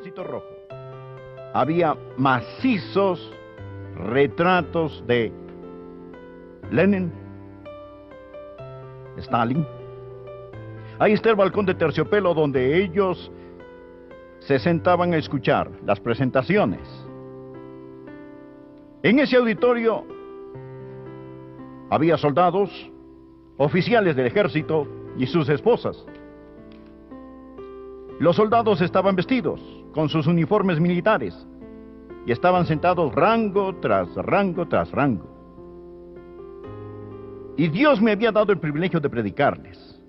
Ejército Rojo. Había macizos retratos de Lenin, Stalin. Ahí está el balcón de terciopelo donde ellos se sentaban a escuchar las presentaciones. En ese auditorio había soldados, oficiales del ejército y sus esposas. Los soldados estaban vestidos con sus uniformes militares y estaban sentados rango tras rango tras rango. Y Dios me había dado el privilegio de predicarles.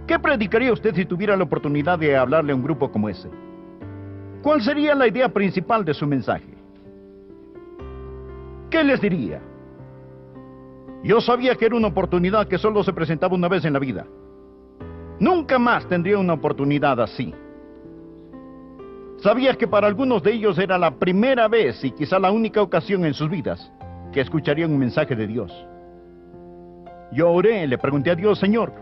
¿Qué predicaría usted si tuviera la oportunidad de hablarle a un grupo como ese? ¿Cuál sería la idea principal de su mensaje? ¿Qué les diría? Yo sabía que era una oportunidad que solo se presentaba una vez en la vida. Nunca más tendría una oportunidad así. Sabía que para algunos de ellos era la primera vez y quizá la única ocasión en sus vidas que escucharían un mensaje de Dios. Yo oré, le pregunté a Dios, Señor,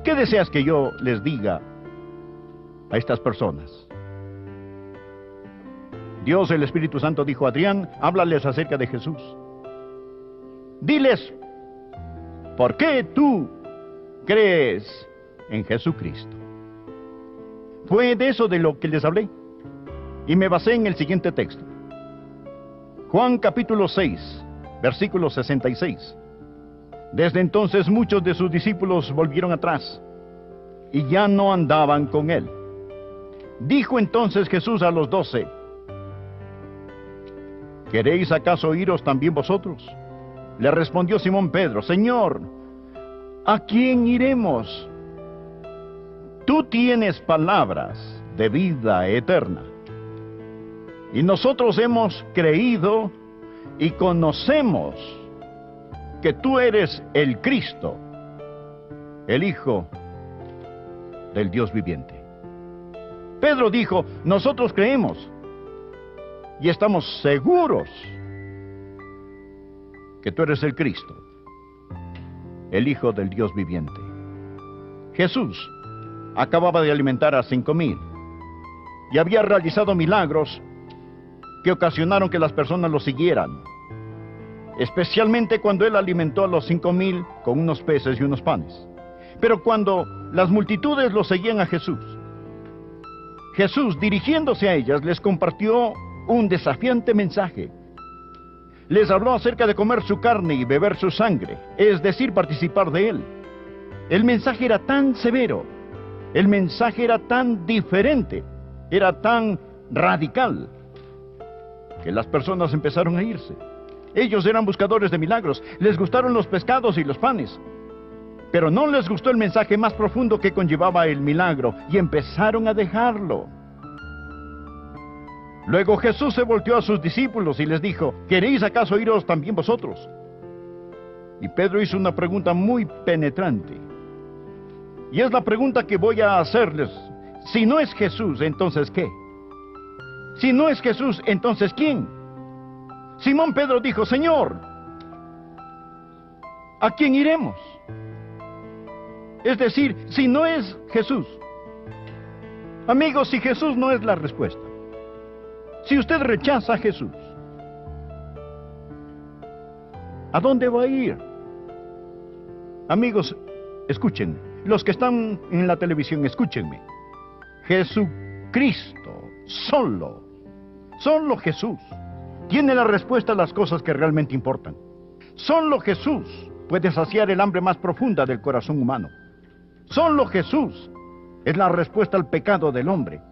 ¿qué deseas que yo les diga a estas personas? Dios, el Espíritu Santo, dijo a Adrián, háblales acerca de Jesús. Diles, ¿por qué tú crees en Jesucristo? Fue de eso de lo que les hablé. Y me basé en el siguiente texto. Juan capítulo 6, versículo 66. Desde entonces muchos de sus discípulos volvieron atrás y ya no andaban con él. Dijo entonces Jesús a los 12, ¿queréis acaso iros también vosotros? Le respondió Simón Pedro, Señor, ¿a quién iremos? Tú tienes palabras de vida eterna. Y nosotros hemos creído y conocemos que tú eres el Cristo, el Hijo del Dios viviente. Pedro dijo, nosotros creemos y estamos seguros que tú eres el Cristo, el Hijo del Dios viviente. Jesús acababa de alimentar a 5,000 y había realizado milagros que ocasionaron que las personas lo siguieran, especialmente cuando él alimentó a los 5,000 con unos peces y unos panes. Pero cuando las multitudes lo seguían a Jesús, Jesús, dirigiéndose a ellas, les compartió un desafiante mensaje. Les habló acerca de comer su carne y beber su sangre, es decir, participar de él. El mensaje era tan severo, el mensaje era tan diferente, era tan radical, que las personas empezaron a irse. Ellos eran buscadores de milagros, les gustaron los pescados y los panes, pero no les gustó el mensaje más profundo que conllevaba el milagro, y empezaron a dejarlo. Luego Jesús se volteó a sus discípulos y les dijo, ¿queréis acaso iros también vosotros? Y Pedro hizo una pregunta muy penetrante, y es la pregunta que voy a hacerles. Si no es Jesús, ¿entonces qué? Si no es Jesús, ¿entonces quién? Simón Pedro dijo, Señor, ¿a quién iremos? Es decir, si no es Jesús. Amigos, si Jesús no es la respuesta, si usted rechaza a Jesús, ¿a dónde va a ir? Amigos, escuchen, los que están en la televisión, escúchenme. Jesucristo, solo Jesús, tiene la respuesta a las cosas que realmente importan. Solo Jesús puede saciar el hambre más profunda del corazón humano. Solo Jesús es la respuesta al pecado del hombre.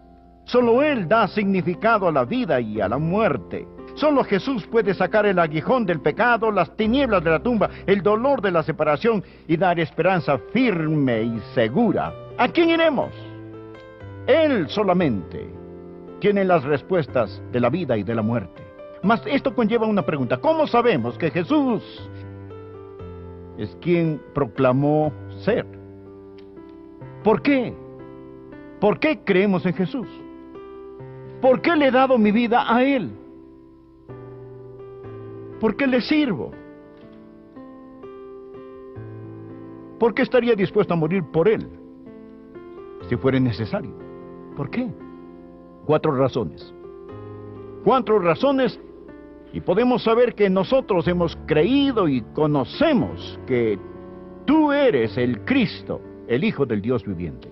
Solo Él da significado a la vida y a la muerte. Solo Jesús puede sacar el aguijón del pecado, las tinieblas de la tumba, el dolor de la separación y dar esperanza firme y segura. ¿A quién iremos? Él solamente tiene las respuestas de la vida y de la muerte. Mas esto conlleva una pregunta. ¿Cómo sabemos que Jesús es quien proclamó ser? ¿Por qué? ¿Por qué creemos en Jesús? ¿Por qué le he dado mi vida a Él? ¿Por qué le sirvo? ¿Por qué estaría dispuesto a morir por Él? si fuera necesario. ¿Por qué? 4 razones. 4 razones, y podemos saber que nosotros hemos creído y conocemos que tú eres el Cristo, el Hijo del Dios viviente.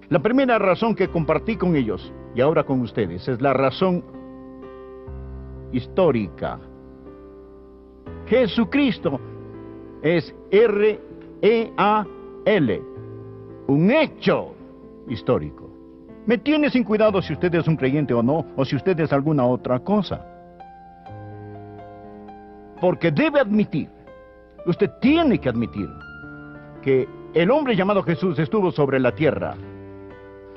La primera razón que compartí con ellos, y ahora con ustedes, es la razón histórica. Jesucristo es R-E-A-L, un hecho histórico. Me tiene sin cuidado si usted es un creyente o no, o si usted es alguna otra cosa. Porque debe admitir, usted tiene que admitir, que el hombre llamado Jesús estuvo sobre la tierra.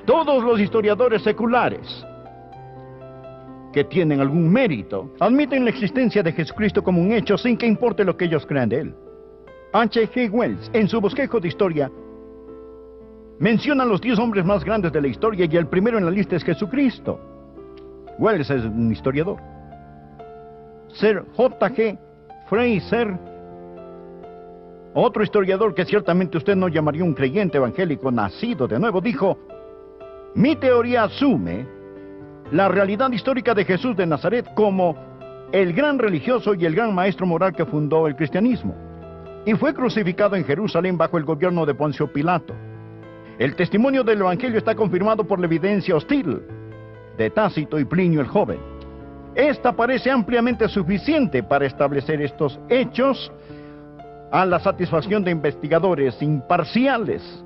Todos los historiadores seculares que tienen algún mérito admiten la existencia de Jesucristo como un hecho sin que importe lo que ellos crean de él. H.G. Wells, en su bosquejo de historia, menciona los 10 hombres más grandes de la historia y el primero en la lista es Jesucristo. Wells es un historiador. Sir J.G. Fraser, otro historiador que ciertamente usted no llamaría un creyente evangélico nacido de nuevo, dijo: mi teoría asume la realidad histórica de Jesús de Nazaret como el gran religioso y el gran maestro moral que fundó el cristianismo, y fue crucificado en Jerusalén bajo el gobierno de Poncio Pilato. El testimonio del Evangelio está confirmado por la evidencia hostil de Tácito y Plinio el Joven. Esta parece ampliamente suficiente para establecer estos hechos a la satisfacción de investigadores imparciales.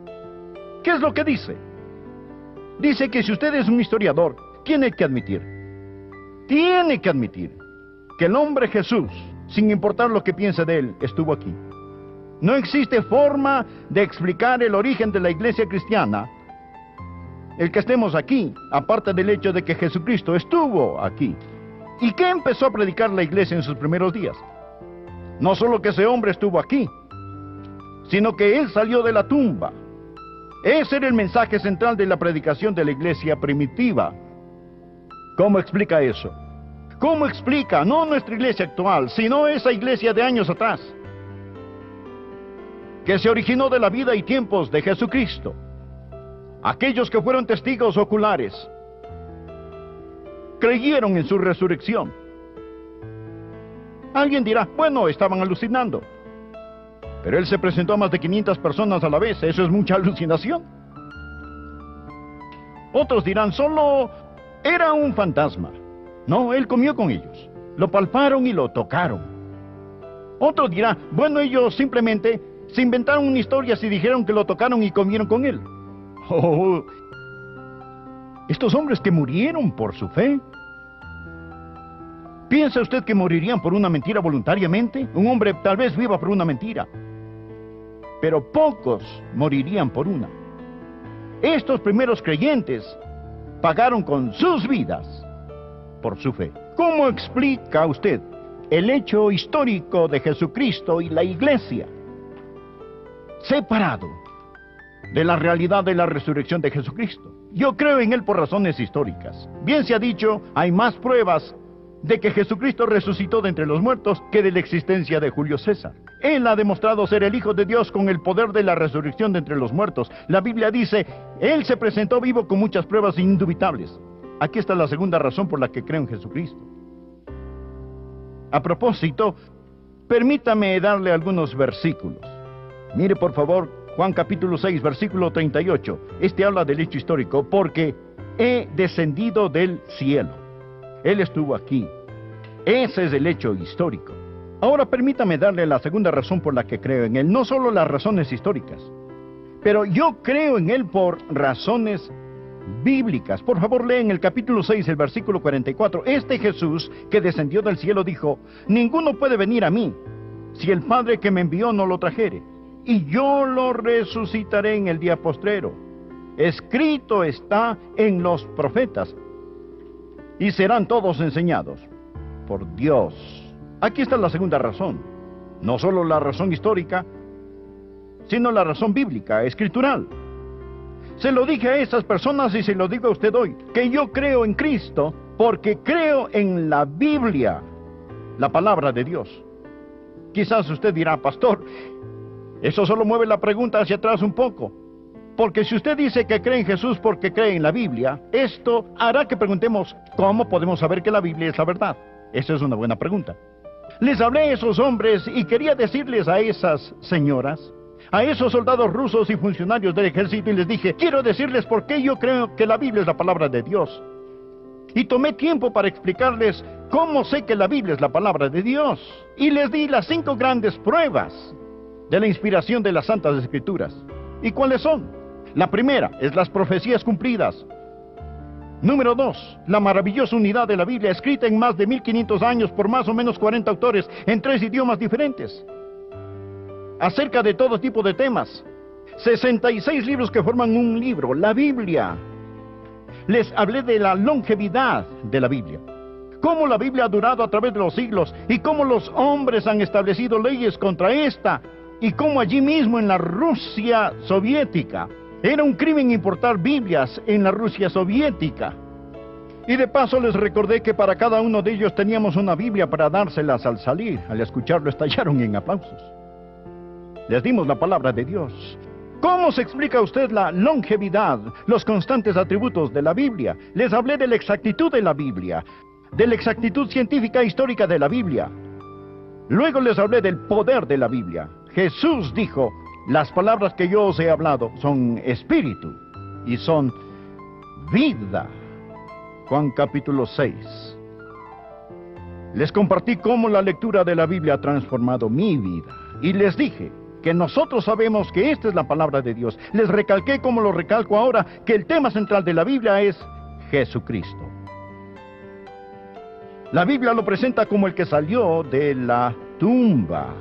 ¿Qué es lo que dice? Dice que si usted es un historiador, tiene que admitir que el hombre Jesús, sin importar lo que piense de él, estuvo aquí. No existe forma de explicar el origen de la iglesia cristiana, el que estemos aquí, aparte del hecho de que Jesucristo estuvo aquí. ¿Y qué empezó a predicar la iglesia en sus primeros días? No solo que ese hombre estuvo aquí, sino que él salió de la tumba. Ese era el mensaje central de la predicación de la iglesia primitiva. ¿Cómo explica eso? ¿Cómo explica, no nuestra iglesia actual, sino esa iglesia de años atrás, que se originó de la vida y tiempos de Jesucristo? Aquellos que fueron testigos oculares creyeron en su resurrección. Alguien dirá: bueno, estaban alucinando. Pero él se presentó a más de 500 personas a la vez. Eso es mucha alucinación. Otros dirán: solo era un fantasma. No, él comió con ellos. Lo palparon y lo tocaron. Otros dirán: bueno, ellos simplemente se inventaron una historia y dijeron que lo tocaron y comieron con él. Oh, estos hombres que murieron por su fe. ¿Piensa usted que morirían por una mentira voluntariamente? Un hombre tal vez viva por una mentira, pero pocos morirían por una. Estos primeros creyentes pagaron con sus vidas por su fe. ¿Cómo explica usted el hecho histórico de Jesucristo y la iglesia separado de la realidad de la resurrección de Jesucristo? Yo creo en él por razones históricas. Bien se ha dicho, hay más pruebas de que Jesucristo resucitó de entre los muertos que de la existencia de Julio César. Él ha demostrado ser el Hijo de Dios con el poder de la resurrección de entre los muertos. La Biblia dice: él se presentó vivo con muchas pruebas indubitables. Aquí está la segunda razón por la que creo en Jesucristo. A propósito, permítame darle algunos versículos. Mire por favor Juan capítulo 6, versículo 38. Este habla del hecho histórico: porque he descendido del cielo. Él estuvo aquí. Ese es el hecho histórico. Ahora permítame darle la segunda razón por la que creo en él. No solo las razones históricas, pero yo creo en él por razones bíblicas. Por favor, leen el capítulo 6, el versículo 44. Este Jesús que descendió del cielo dijo: ninguno puede venir a mí si el Padre que me envió no lo trajere, y yo lo resucitaré en el día postrero. Escrito está en los profetas, y serán todos enseñados por Dios. Aquí está la segunda razón. No solo la razón histórica, sino la razón bíblica, escritural. Se lo dije a esas personas y se lo digo a usted hoy, que yo creo en Cristo porque creo en la Biblia, la palabra de Dios. Quizás usted dirá: pastor, eso solo mueve la pregunta hacia atrás un poco. Porque si usted dice que cree en Jesús porque cree en la Biblia, esto hará que preguntemos, ¿cómo podemos saber que la Biblia es la verdad? Esa es una buena pregunta. Les hablé a esos hombres y quería decirles a esas señoras, a esos soldados rusos y funcionarios del ejército, y les dije, quiero decirles por qué yo creo que la Biblia es la palabra de Dios. Y tomé tiempo para explicarles cómo sé que la Biblia es la palabra de Dios. Y les di las 5 grandes pruebas de la inspiración de las Santas Escrituras. ¿Y cuáles son? La primera es las profecías cumplidas. Número 2, la maravillosa unidad de la Biblia, escrita en más de 1500 años por más o menos 40 autores en 3 idiomas diferentes, acerca de todo tipo de temas. 66 libros que forman un libro, la Biblia. Les hablé de la longevidad de la Biblia, cómo la Biblia ha durado a través de los siglos y cómo los hombres han establecido leyes contra esta, y cómo allí mismo en la Rusia soviética era un crimen importar Biblias en la Rusia soviética. Y de paso les recordé que para cada uno de ellos teníamos una Biblia para dárselas al salir. Al escucharlo estallaron en aplausos. Les dimos la palabra de Dios. ¿Cómo se explica a usted la longevidad, los constantes atributos de la Biblia? Les hablé de la exactitud de la Biblia, de la exactitud científica e histórica de la Biblia. Luego les hablé del poder de la Biblia. Jesús dijo, las palabras que yo os he hablado son espíritu y son vida. Juan capítulo 6. Les compartí cómo la lectura de la Biblia ha transformado mi vida. Y les dije que nosotros sabemos que esta es la palabra de Dios. Les recalqué, como lo recalco ahora, que el tema central de la Biblia es Jesucristo. La Biblia lo presenta como el que salió de la tumba.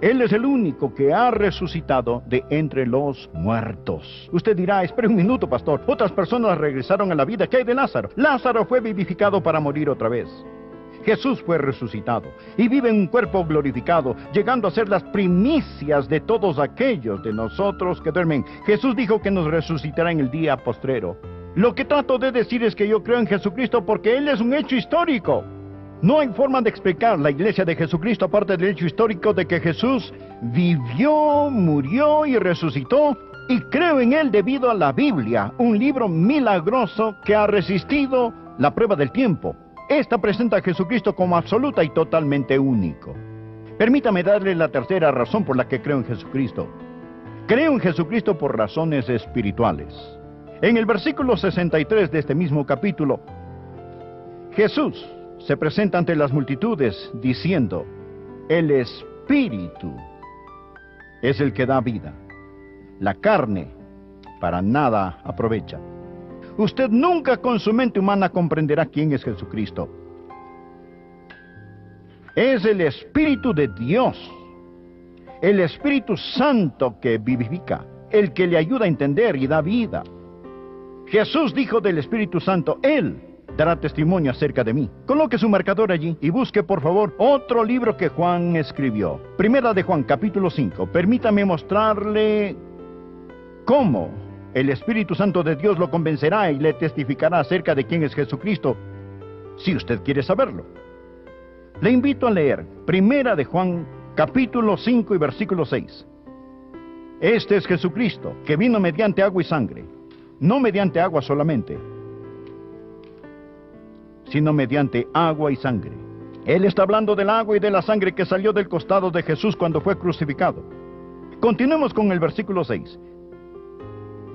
Él es el único que ha resucitado de entre los muertos. Usted dirá, espere un minuto, pastor. Otras personas regresaron a la vida. ¿Qué hay de Lázaro? Lázaro fue vivificado para morir otra vez. Jesús fue resucitado y vive en un cuerpo glorificado, llegando a ser las primicias de todos aquellos de nosotros que duermen. Jesús dijo que nos resucitará en el día postrero. Lo que trato de decir es que yo creo en Jesucristo porque Él es un hecho histórico. No hay forma de explicar la iglesia de Jesucristo aparte del hecho histórico de que Jesús vivió, murió y resucitó, y creo en Él debido a la Biblia, un libro milagroso que ha resistido la prueba del tiempo. Esta presenta a Jesucristo como absoluta y totalmente único. Permítame darle la tercera razón por la que creo en Jesucristo. Creo en Jesucristo por razones espirituales. En el versículo 63 de este mismo capítulo, Jesús se presenta ante las multitudes diciendo, el Espíritu es el que da vida. La carne para nada aprovecha. Usted nunca con su mente humana comprenderá quién es Jesucristo. Es el Espíritu de Dios, el Espíritu Santo que vivifica, el que le ayuda a entender y da vida. Jesús dijo del Espíritu Santo, Él dará testimonio acerca de mí. Coloque su marcador allí y busque por favor otro libro que Juan escribió. Primera de Juan, capítulo 5. Permítame mostrarle cómo el Espíritu Santo de Dios lo convencerá y le testificará acerca de quién es Jesucristo, si usted quiere saberlo. Le invito a leer Primera de Juan, capítulo 5 y versículo 6. Este es Jesucristo, que vino mediante agua y sangre, no mediante agua solamente, sino mediante agua y sangre. Él está hablando del agua y de la sangre que salió del costado de Jesús cuando fue crucificado. Continuemos con el versículo 6.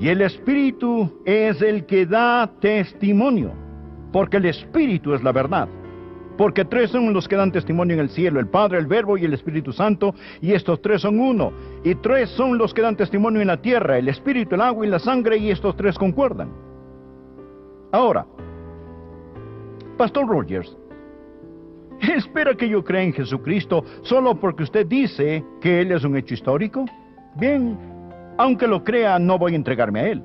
Y el Espíritu es el que da testimonio, porque el Espíritu es la verdad. Porque 3 son los que dan testimonio en el cielo, el Padre, el Verbo y el Espíritu Santo, y estos 3 son uno. Y 3 son los que dan testimonio en la tierra, el Espíritu, el agua y la sangre, y estos 3 concuerdan. Ahora, Pastor Rogers, ¿espera que yo crea en Jesucristo solo porque usted dice que Él es un hecho histórico? Bien, aunque lo crea, no voy a entregarme a Él.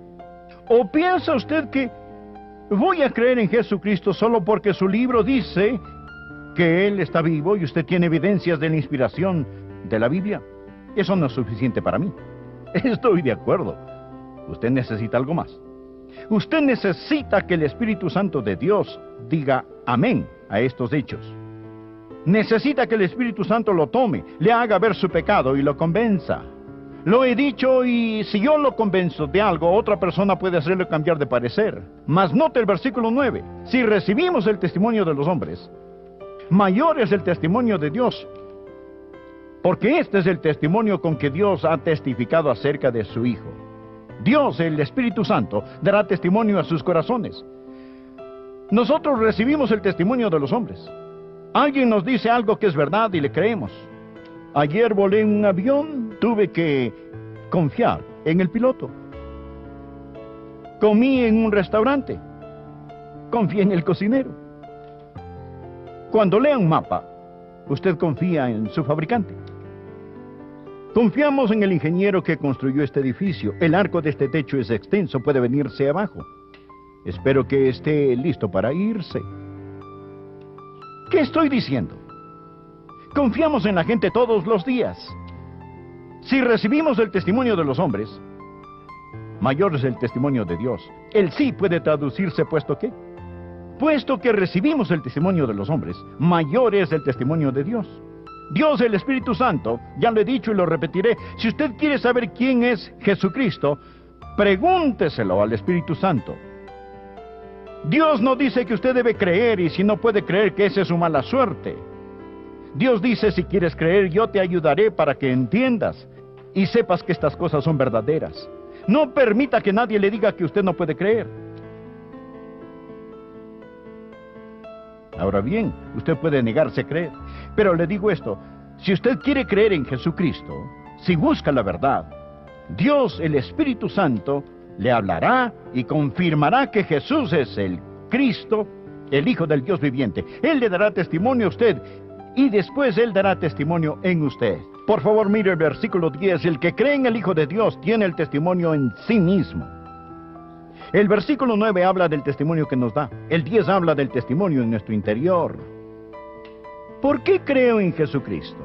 ¿O piensa usted que voy a creer en Jesucristo solo porque su libro dice que Él está vivo y usted tiene evidencias de la inspiración de la Biblia? Eso no es suficiente para mí. Estoy de acuerdo. Usted necesita algo más. Usted necesita que el Espíritu Santo de Dios diga amén a estos hechos. Necesita que el Espíritu Santo lo tome, le haga ver su pecado y lo convenza. Lo he dicho, y si yo lo convenzo de algo, otra persona puede hacerle cambiar de parecer. Mas note el versículo 9. Si recibimos el testimonio de los hombres, mayor es el testimonio de Dios. Porque este es el testimonio con que Dios ha testificado acerca de su Hijo. Dios, el Espíritu Santo, dará testimonio a sus corazones. Nosotros recibimos el testimonio de los hombres. Alguien nos dice algo que es verdad y le creemos. Ayer volé en un avión, tuve que confiar en el piloto. Comí en un restaurante, confié en el cocinero. Cuando lea un mapa, usted confía en su fabricante. Confiamos en el ingeniero que construyó este edificio. El arco de este techo es extenso, puede venirse abajo. Espero que esté listo para irse. ¿Qué estoy diciendo? Confiamos en la gente todos los días. Si recibimos el testimonio de los hombres, mayor es el testimonio de Dios. El sí puede traducirse puesto que recibimos el testimonio de los hombres, mayor es el testimonio de Dios. Dios, el Espíritu Santo, ya lo he dicho y lo repetiré, si usted quiere saber quién es Jesucristo, pregúnteselo al Espíritu Santo. Dios no dice que usted debe creer, y si no puede creer, que esa es su mala suerte. Dios dice, si quieres creer, yo te ayudaré para que entiendas y sepas que estas cosas son verdaderas. No permita que nadie le diga que usted no puede creer. Ahora bien, usted puede negarse a creer, pero le digo esto, si usted quiere creer en Jesucristo, si busca la verdad, Dios, el Espíritu Santo, le hablará y confirmará que Jesús es el Cristo, el Hijo del Dios viviente. Él le dará testimonio a usted, y después Él dará testimonio en usted. Por favor, mire el versículo 10. El que cree en el Hijo de Dios tiene el testimonio en sí mismo. El versículo 9 habla del testimonio que nos da. El 10 habla del testimonio en nuestro interior. ¿Por qué creo en Jesucristo?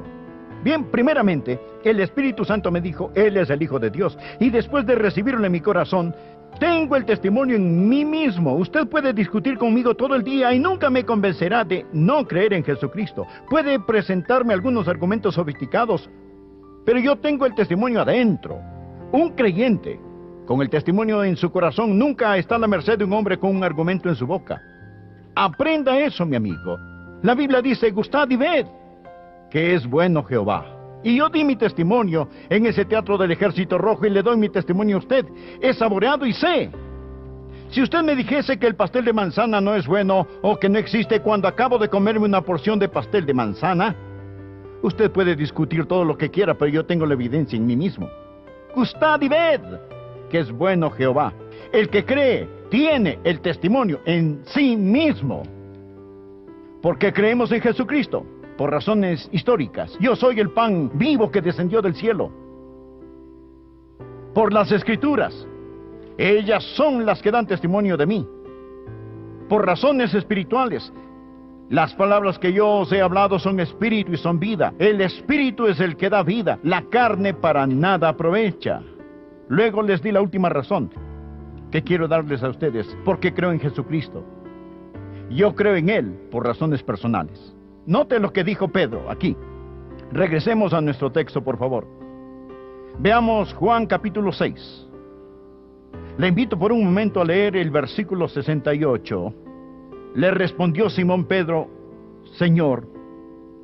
Bien, primeramente, el Espíritu Santo me dijo, Él es el Hijo de Dios. Y después de recibirlo en mi corazón, tengo el testimonio en mí mismo. Usted puede discutir conmigo todo el día y nunca me convencerá de no creer en Jesucristo. Puede presentarme algunos argumentos sofisticados, pero yo tengo el testimonio adentro. Un creyente con el testimonio en su corazón nunca está a la merced de un hombre con un argumento en su boca. Aprenda eso, mi amigo. La Biblia dice, gustad y ved que es bueno Jehová. Y yo di mi testimonio en ese teatro del Ejército Rojo y le doy mi testimonio a usted. He saboreado y sé. Si usted me dijese que el pastel de manzana no es bueno o que no existe cuando acabo de comerme una porción de pastel de manzana, usted puede discutir todo lo que quiera, pero yo tengo la evidencia en mí mismo. Gustad y ved que es bueno Jehová. El que cree tiene el testimonio en sí mismo. Porque creemos en Jesucristo. Por razones históricas. Yo soy el pan vivo que descendió del cielo. Por las Escrituras. Ellas son las que dan testimonio de mí. Por razones espirituales. Las palabras que yo os he hablado son espíritu y son vida. El espíritu es el que da vida. La carne para nada aprovecha. Luego les di la última razón que quiero darles a ustedes. Porque creo en Jesucristo. Yo creo en Él por razones personales. Note lo que dijo Pedro aquí. Regresemos a nuestro texto, por favor. Veamos Juan capítulo 6. Le invito por un momento a leer el versículo 68. Le respondió Simón Pedro, Señor,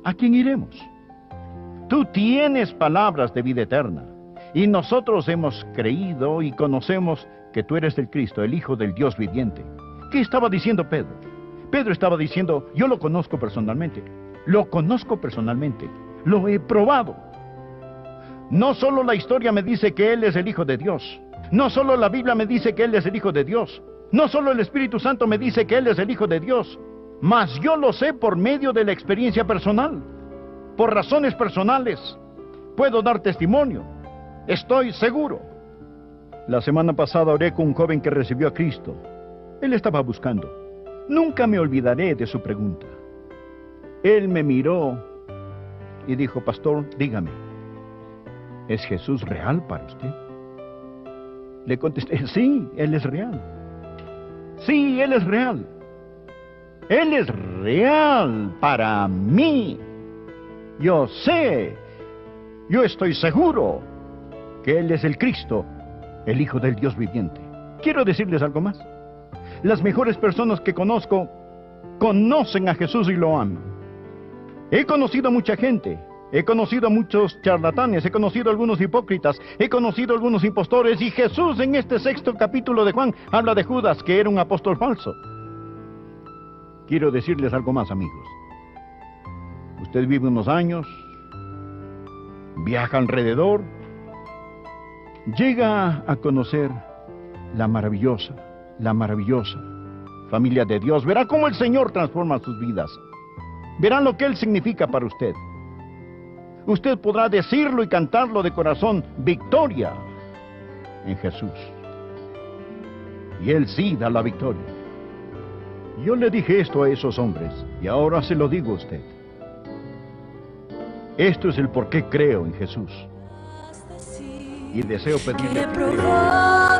¿a quién iremos? Tú tienes palabras de vida eterna, y nosotros hemos creído y conocemos que tú eres el Cristo, el Hijo del Dios viviente. ¿Qué estaba diciendo Pedro? Pedro estaba diciendo, yo lo conozco personalmente, lo he probado. No solo la historia me dice que Él es el Hijo de Dios, no solo la Biblia me dice que Él es el Hijo de Dios, no solo el Espíritu Santo me dice que Él es el Hijo de Dios, mas yo lo sé por medio de la experiencia personal, por razones personales. Puedo dar testimonio, estoy seguro. La semana pasada oré con un joven que recibió a Cristo. Él estaba buscando. Nunca me olvidaré de su pregunta. Él me miró y dijo, pastor, dígame, ¿es Jesús real para usted? Le contesté, sí, Él es real. Sí, Él es real. Él es real para mí. Yo sé, yo estoy seguro. que Él es el Cristo, el Hijo del Dios viviente. Quiero decirles algo más. Las mejores personas que conozco conocen a Jesús y lo aman. He conocido a mucha gente, he conocido a muchos charlatanes, he conocido a algunos hipócritas, he conocido a algunos impostores, y Jesús en este 6º capítulo de Juan habla de Judas, que era un apóstol falso. Quiero decirles algo más, amigos. Usted vive unos años, viaja alrededor, llega a conocer la maravillosa familia de Dios. Verá cómo el Señor transforma sus vidas. Verá lo que Él significa para usted. Usted podrá decirlo y cantarlo de corazón: victoria en Jesús. Y Él sí da la victoria. Yo le dije esto a esos hombres, y ahora se lo digo a usted. Esto es el por qué creo en Jesús. Y deseo pedirle que crea.